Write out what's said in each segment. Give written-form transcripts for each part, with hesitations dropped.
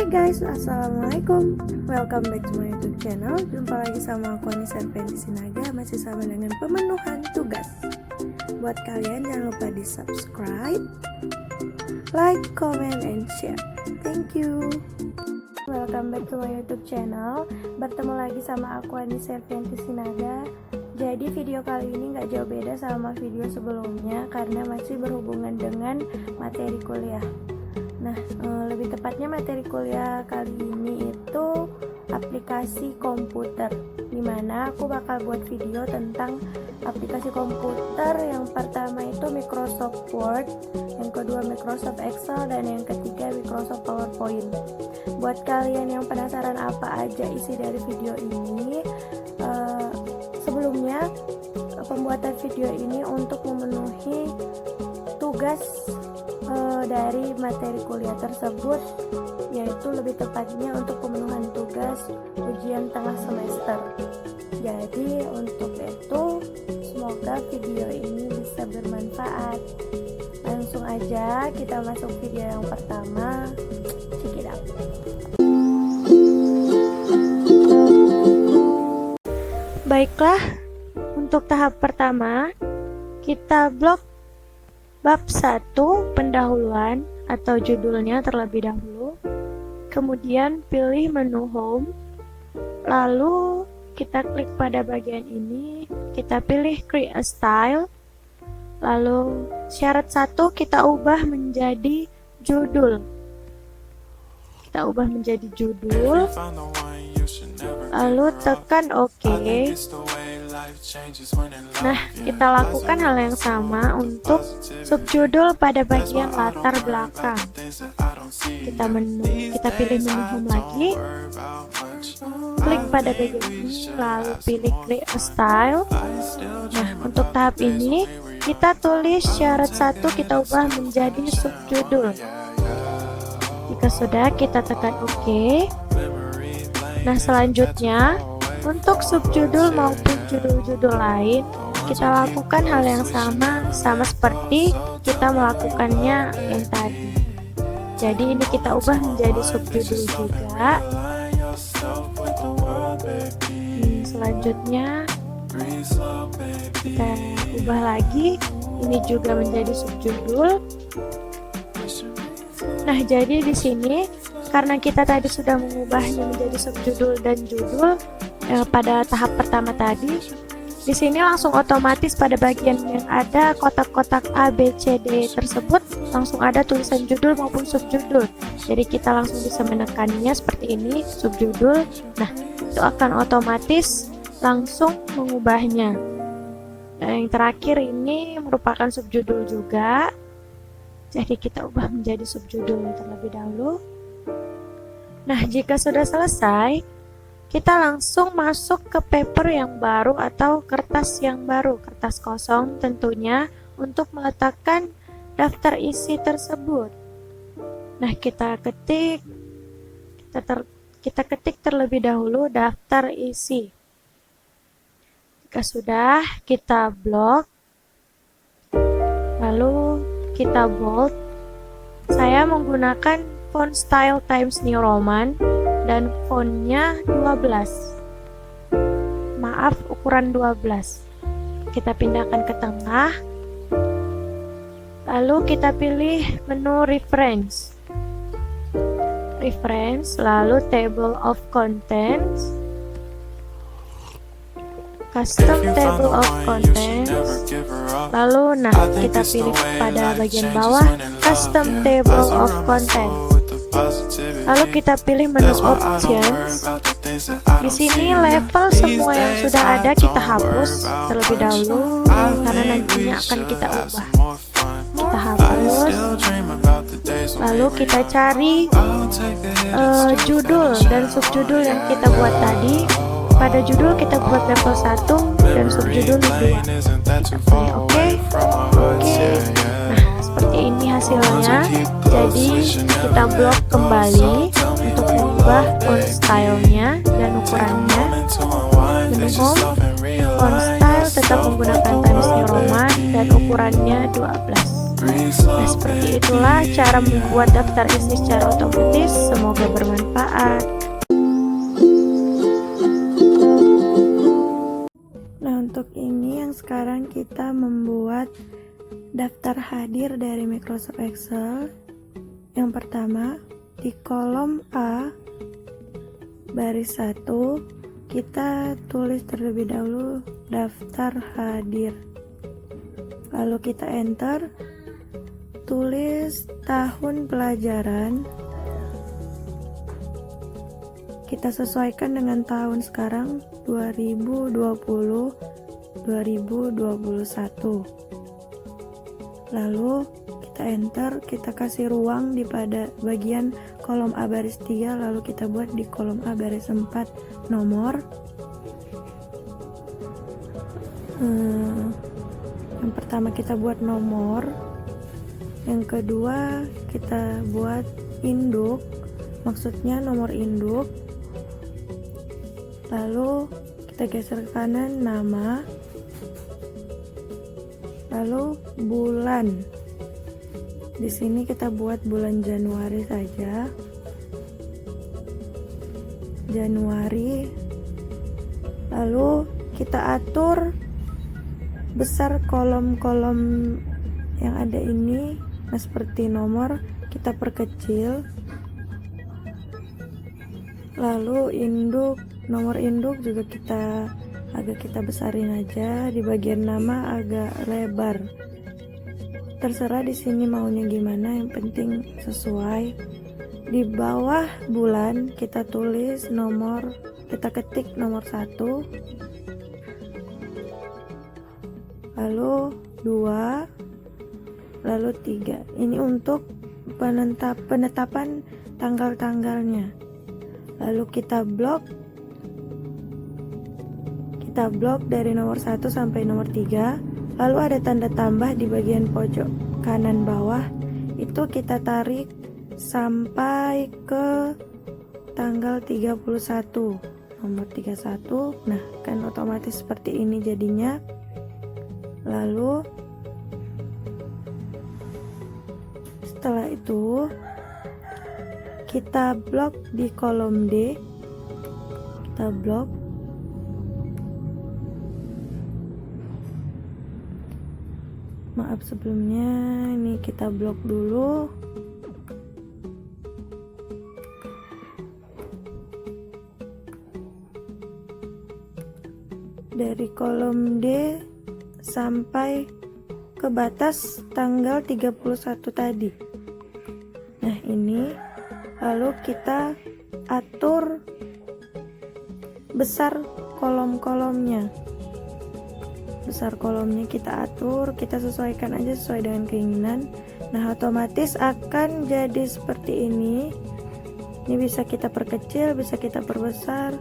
Hai guys, assalamualaikum. Welcome back to my YouTube channel. Jumpa lagi sama aku Anissa Ervendi Sinaga, masih sama dengan pemenuhan tugas. Buat kalian jangan lupa di subscribe, like, comment, and share. Thank you. Welcome back to my YouTube channel. Bertemu lagi sama aku Anissa Ervendi Sinaga. Jadi video kali ini gak jauh beda sama video sebelumnya karena masih berhubungan dengan materi kuliah. Nah, lebih tepatnya materi kuliah kali ini itu aplikasi komputer, dimana aku bakal buat video tentang aplikasi komputer. Yang pertama itu Microsoft Word, yang kedua Microsoft Excel, dan yang ketiga Microsoft PowerPoint. Buat kalian yang penasaran apa aja isi dari video ini, sebelumnya pembuatan video ini untuk memenuhi tugas dari materi kuliah tersebut, yaitu lebih tepatnya untuk pemenuhan tugas ujian tengah semester. Jadi untuk itu semoga video ini bisa bermanfaat. Langsung aja kita masuk video yang pertama. Check it out. Baiklah, untuk tahap pertama kita blok bab 1 pendahuluan atau judulnya terlebih dahulu. Kemudian pilih menu home. Lalu kita klik pada bagian ini, kita pilih create a style. Lalu syarat 1 kita ubah menjadi judul. Kita ubah menjadi judul. Lalu tekan OK. Nah, kita lakukan hal yang sama untuk subjudul pada bagian latar belakang. Kita pilih menu home lagi, klik pada bagian ini, lalu pilih create a style. Nah, untuk tahap ini kita tulis syarat 1 kita ubah menjadi subjudul. Jika sudah, kita tekan OK. Nah, selanjutnya untuk subjudul maupun judul-judul lain, kita lakukan hal yang sama seperti kita melakukannya yang tadi. Jadi ini kita ubah menjadi subjudul juga. Selanjutnya kita ubah lagi, ini juga menjadi subjudul. Nah, jadi di sini karena kita tadi sudah mengubahnya menjadi subjudul dan judul pada tahap pertama tadi, di sini langsung otomatis pada bagian yang ada kotak-kotak A, B, C, D tersebut langsung ada tulisan judul maupun subjudul. Jadi kita langsung bisa menekannya seperti ini, subjudul. Nah, itu akan otomatis langsung mengubahnya. Nah, yang terakhir ini merupakan subjudul juga. Jadi kita ubah menjadi subjudul terlebih dahulu. Nah, jika sudah selesai, kita langsung masuk ke paper yang baru atau kertas yang baru, kertas kosong tentunya, untuk meletakkan daftar isi tersebut. Nah, kita ketik terlebih dahulu daftar isi. Jika sudah, kita blok, lalu kita bold. Saya menggunakan font style Times New Roman dan fontnya 12. Maaf, ukuran 12. Kita pindahkan ke tengah. Lalu kita pilih menu reference. Lalu table of contents. Custom table of contents. Lalu kita pilih pada bagian bawah custom table of contents. Lalu kita pilih menu options. Di sini level semua yang sudah ada kita hapus terlebih dahulu karena nantinya akan kita ubah. Kita hapus. Lalu kita cari judul dan subjudul yang kita buat tadi. Pada judul kita buat level 1 dan subjudul 2. Kita pilih OK. Nah, seperti ini hasilnya. Jadi kita blok kembali untuk mengubah font stylenya dan ukurannya. Menu home, font style tetap menggunakan Times New Roman dan ukurannya 12. Nah, seperti itulah cara membuat daftar isi secara otomatis. Semoga bermanfaat. sekarang kita membuat daftar hadir dari Microsoft Excel. Yang pertama, di kolom A baris 1 kita tulis terlebih dahulu daftar hadir, lalu kita enter, tulis tahun pelajaran, kita sesuaikan dengan tahun sekarang 2020-2021, lalu kita enter, kita kasih ruang di pada bagian kolom A baris 3, lalu kita buat di kolom A baris 4 nomor. Yang pertama kita buat nomor, yang kedua kita buat induk, maksudnya nomor induk, lalu kita geser ke kanan nama, lalu bulan. Di sini kita buat bulan Januari saja. Januari. Lalu kita atur besar kolom-kolom yang ada ini. Nah, seperti nomor kita perkecil. Lalu induk, nomor induk juga kita besarin aja. Di bagian nama agak lebar. Terserah di sini maunya gimana, yang penting sesuai. Di bawah bulan kita tulis nomor, kita ketik nomor 1, lalu 2, lalu 3. Ini untuk penetapan tanggal-tanggalnya. Lalu kita blok dari nomor 1 sampai nomor 3. Lalu ada tanda tambah di bagian pojok kanan bawah, itu kita tarik sampai ke tanggal 31, nomor 31. Nah, kan otomatis seperti ini jadinya. Lalu setelah itu kita blok di kolom D, kita blok. Maaf sebelumnya, ini kita blok dulu. Dari kolom D sampai ke batas tanggal 31 tadi. Nah, ini lalu kita atur besar kolom-kolomnya. Besar kolomnya kita atur, kita sesuaikan aja sesuai dengan keinginan. Nah, otomatis akan jadi seperti ini. Ini bisa kita perkecil, bisa kita perbesar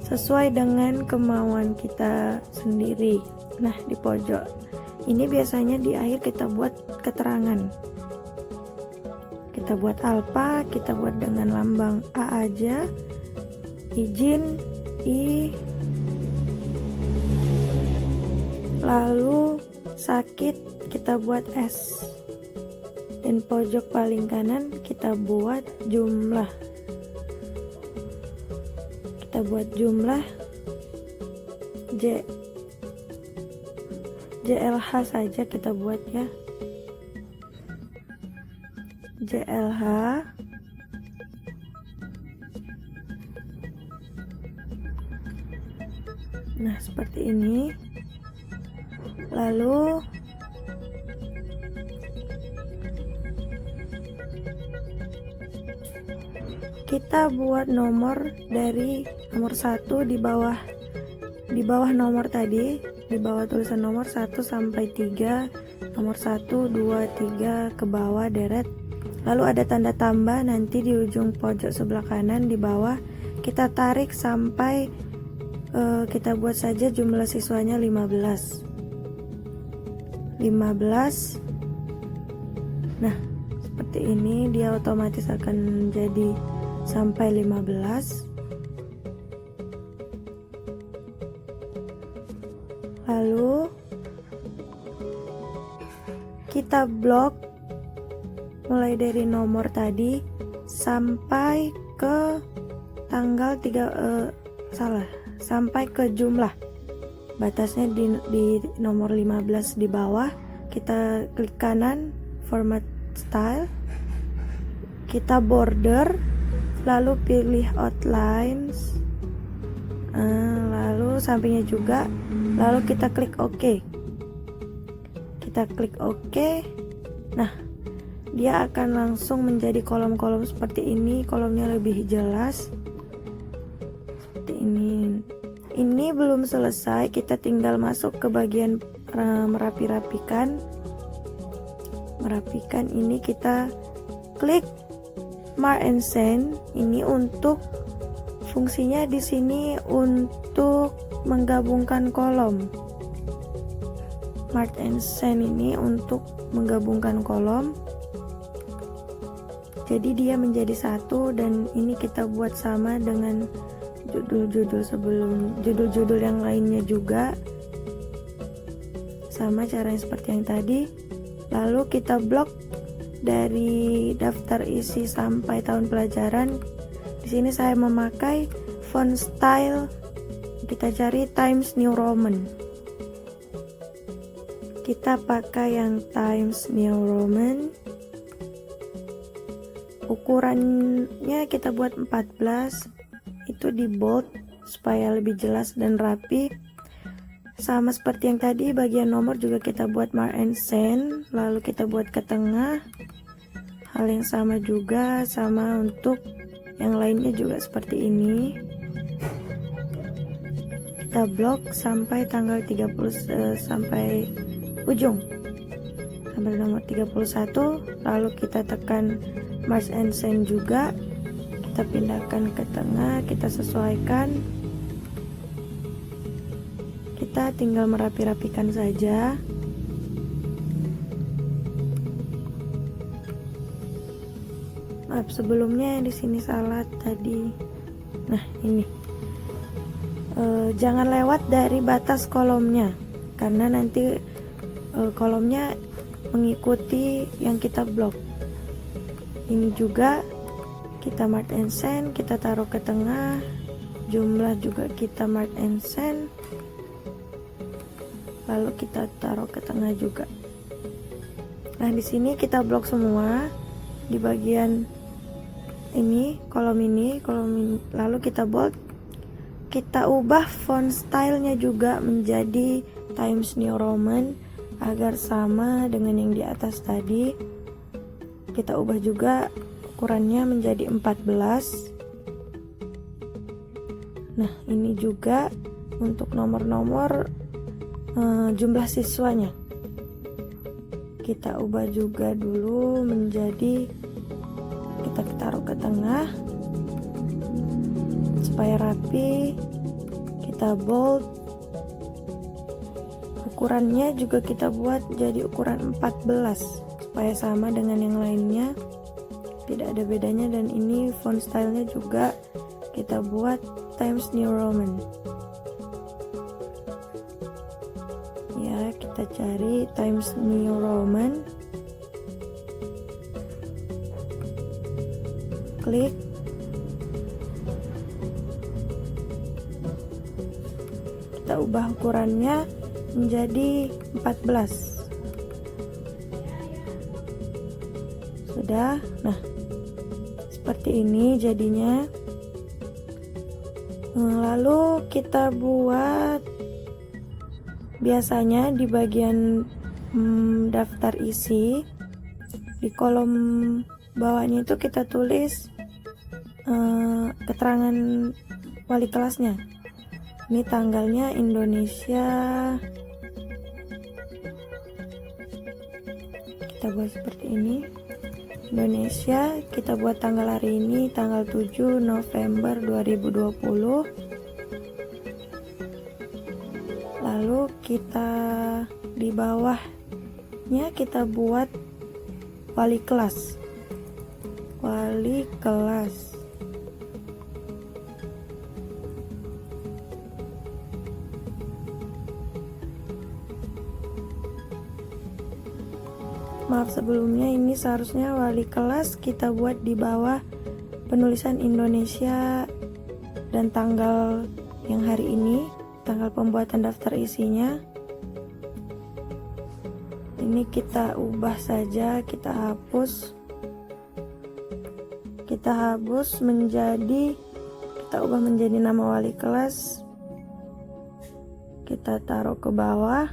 sesuai dengan kemauan kita sendiri. Nah, di pojok ini biasanya di akhir kita buat keterangan. Kita buat alfa, kita buat dengan lambang A aja. Izin I, lalu sakit kita buat S, dan pojok paling kanan kita buat jumlah. Kita buat jumlah JLH saja kita buat ya, JLH. Nah, seperti ini. Lalu kita buat nomor dari nomor 1 di bawah nomor tadi, di bawah tulisan nomor 1 sampai 3, nomor 1, 2, 3 ke bawah deret. Lalu ada tanda tambah nanti di ujung pojok sebelah kanan di bawah, kita tarik sampai kita buat saja jumlah siswanya 15. Nah, seperti ini dia otomatis akan jadi sampai 15. Lalu kita blok mulai dari nomor tadi sampai ke tanggal sampai ke jumlah. batasnya di nomor 15 di bawah. Kita klik kanan format style, kita border, lalu pilih outlines, lalu sampingnya juga, lalu kita klik OK. Kita klik OK. Nah, dia akan langsung menjadi kolom-kolom seperti ini. Kolomnya lebih jelas seperti ini. Ini belum selesai, kita tinggal masuk ke bagian merapikan. Ini kita klik Mark and Send. Ini untuk fungsinya di sini untuk menggabungkan kolom. Mark and Send ini untuk menggabungkan kolom. Jadi dia menjadi satu, dan ini kita buat sama dengan judul-judul yang lainnya juga. Sama caranya seperti yang tadi. Lalu kita blok dari daftar isi sampai tahun pelajaran. Di sini saya memakai font style. Kita cari Times New Roman. Kita pakai yang Times New Roman. Ukurannya kita buat 14. Itu di bold supaya lebih jelas dan rapi. Sama seperti yang tadi, bagian nomor juga kita buat Mark and Send, lalu kita buat ke tengah. Hal yang sama juga, sama untuk yang lainnya juga seperti ini. Kita blok sampai tanggal 30, sampai ujung, sampai nomor 31. Lalu kita tekan Mark and Send juga. Kita pindahkan ke tengah, kita sesuaikan. Kita tinggal merapi-rapikan saja. Maaf sebelumnya di sini salah tadi. Nah ini, jangan lewat dari batas kolomnya, karena nanti kolomnya mengikuti yang kita blok. Ini juga kita Mark and Send, kita taruh ke tengah. Jumlah juga kita Mark and Send, lalu kita taruh ke tengah juga. Nah di sini kita blok semua di bagian ini, kolom ini, lalu kita bold. Kita ubah font stylenya juga menjadi Times New Roman agar sama dengan yang di atas tadi. Kita ubah juga ukurannya menjadi 14. Nah ini juga untuk nomor-nomor jumlah siswanya kita ubah juga dulu menjadi, kita taruh ke tengah supaya rapi. Kita bold, ukurannya juga kita buat jadi ukuran 14 supaya sama dengan yang lainnya, tidak ada bedanya. Dan ini font stylenya juga kita buat Times New Roman. Ya, kita cari Times New Roman, klik, kita ubah ukurannya menjadi 14. Sudah. Nah seperti ini jadinya. Lalu kita buat, biasanya di bagian daftar isi, di kolom bawahnya itu kita tulis keterangan wali kelasnya. Ini tanggalnya Indonesia, kita buat seperti ini. Indonesia, kita buat tanggal hari ini, tanggal 7 November 2020. Lalu kita di bawahnya kita buat wali kelas. Wali kelas. Maaf sebelumnya, ini seharusnya wali kelas kita buat di bawah penulisan Indonesia dan tanggal yang hari ini, tanggal pembuatan daftar isinya. Ini kita ubah saja, kita ubah menjadi nama wali kelas. Kita taruh ke bawah.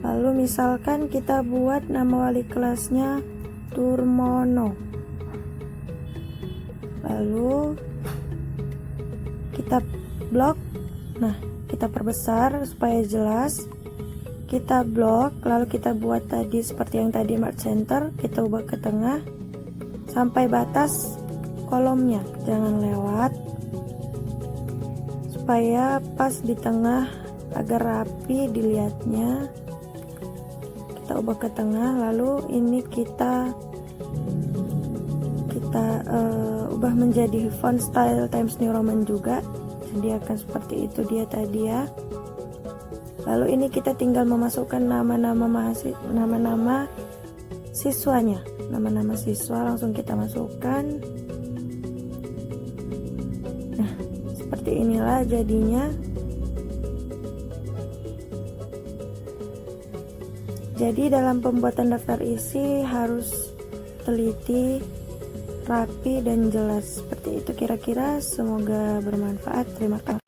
Lalu misalkan kita buat nama wali kelasnya Turmono. Lalu kita blok. Nah, kita perbesar supaya jelas. Kita blok, lalu kita buat tadi seperti yang tadi mark center, kita ubah ke tengah sampai batas kolomnya, jangan lewat, supaya pas di tengah agar rapi dilihatnya. Kita ubah ke tengah, lalu ini kita ubah menjadi font style Times New Roman juga, jadi akan seperti itu dia tadi ya. Lalu ini kita tinggal memasukkan nama-nama siswanya, nama-nama siswa langsung kita masukkan. Nah, seperti inilah jadinya. Jadi dalam pembuatan daftar isi harus teliti, rapi, dan jelas. Seperti itu kira-kira, semoga bermanfaat. Terima kasih.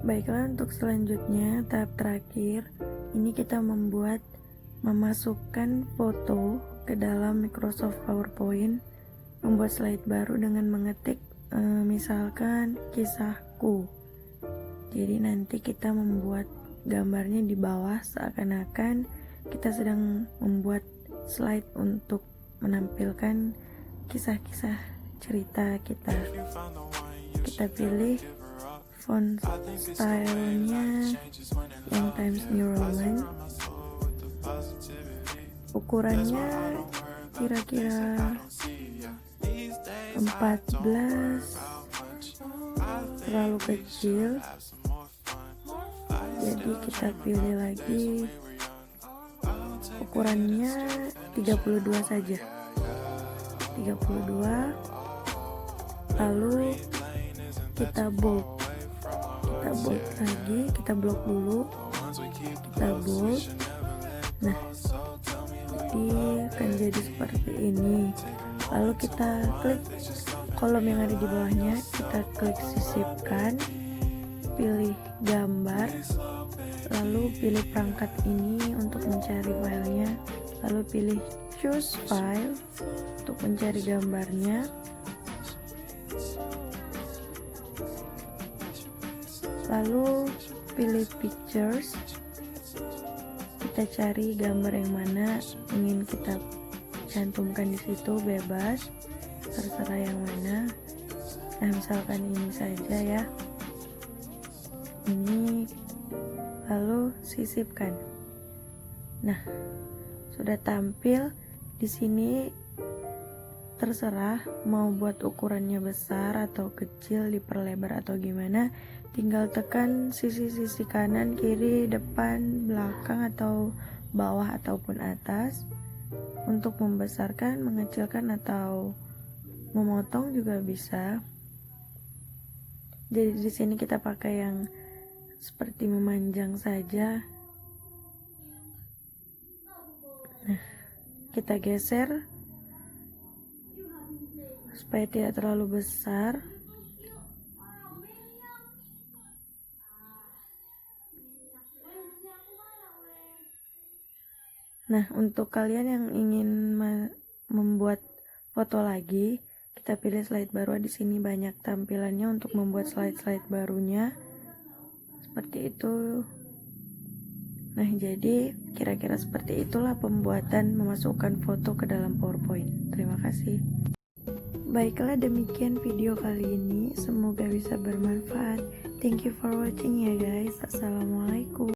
Baiklah, untuk selanjutnya tahap terakhir, ini kita memasukkan foto ke dalam Microsoft PowerPoint, membuat slide baru dengan mengetik misalkan kisahku. Jadi nanti kita membuat gambarnya di bawah seakan-akan kita sedang membuat slide untuk menampilkan kisah-kisah cerita kita. Kita pilih font stylenya yang Times New Roman, ukurannya kira-kira 14, terlalu kecil, jadi kita pilih lagi ukurannya 32 saja, 32. Lalu kita bold lagi, kita blok dulu, kita bold. Nah, jadi akan jadi seperti ini. Lalu kita klik kolom yang ada di bawahnya, kita klik sisipkan, pilih gambar, lalu pilih perangkat ini untuk mencari filenya, lalu pilih choose file untuk mencari gambarnya. Lalu pilih pictures, kita cari gambar yang mana ingin kita cantumkan di situ, bebas, terserah yang mana. Nah, misalkan ini saja ya, ini, lalu sisipkan. Nah, sudah tampil di sini. Terserah mau buat ukurannya besar atau kecil, diperlebar atau gimana. Tinggal tekan sisi-sisi kanan, kiri, depan, belakang, atau bawah ataupun atas untuk membesarkan, mengecilkan, atau memotong juga bisa. Jadi di sini kita pakai yang seperti memanjang saja. Nah, kita geser supaya tidak terlalu besar. Nah, untuk kalian yang ingin membuat foto lagi, kita pilih slide baru. Di sini banyak tampilannya untuk membuat slide-slide barunya. Seperti itu. Nah, jadi kira-kira seperti itulah pembuatan memasukkan foto ke dalam PowerPoint. Terima kasih. Baiklah, demikian video kali ini. Semoga bisa bermanfaat. Thank you for watching ya guys. Assalamualaikum.